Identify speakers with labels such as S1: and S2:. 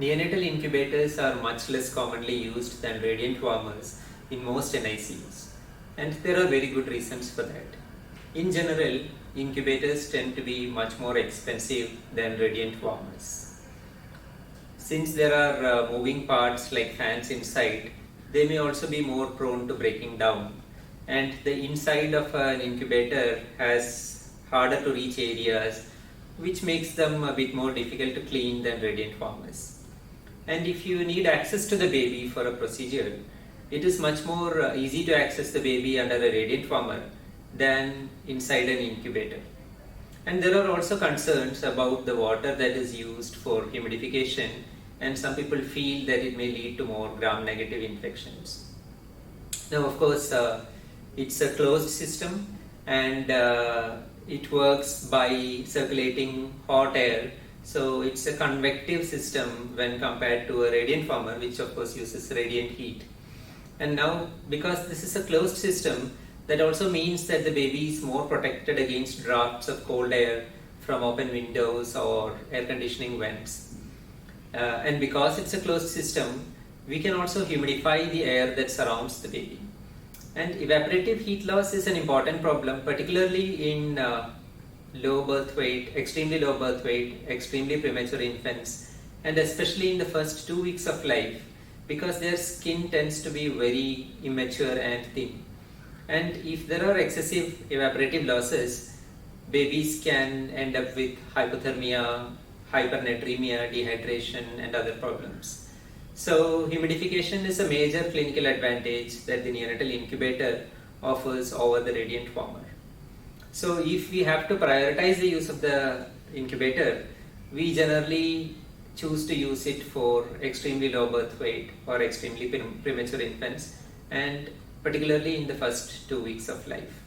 S1: Neonatal incubators are much less commonly used than radiant warmers in most NICUs, and there are very good reasons for that. In general, incubators tend to be much more expensive than radiant warmers. Since there are moving parts like fans inside, they may also be more prone to breaking down, and the inside of an incubator has harder to reach areas which makes them a bit more difficult to clean than radiant warmers. And if you need access to the baby for a procedure, it is much more easy to access the baby under a radiant warmer than inside an incubator. And there are also concerns about the water that is used for humidification, and some people feel that it may lead to more gram-negative infections. Now, of course, it's a closed system, and it works by circulating hot air. So it's a convective system when compared to a radiant warmer, which of course uses radiant heat. And now, because this is a closed system, that also means that the baby is more protected against drafts of cold air from open windows or air conditioning vents. And because it's a closed system, we can also humidify the air that surrounds the baby. And evaporative heat loss is an important problem, particularly in low birth weight, extremely low birth weight, extremely premature infants, and especially in the first 2 weeks of life, because their skin tends to be very immature and thin. And if there are excessive evaporative losses, babies can end up with hypothermia, hypernatremia, dehydration, and other problems. So humidification is a major clinical advantage that the neonatal incubator offers over the radiant warmer. So if we have to prioritize the use of the incubator, we generally choose to use it for extremely low birth weight or extremely premature infants, and particularly in the first 2 weeks of life.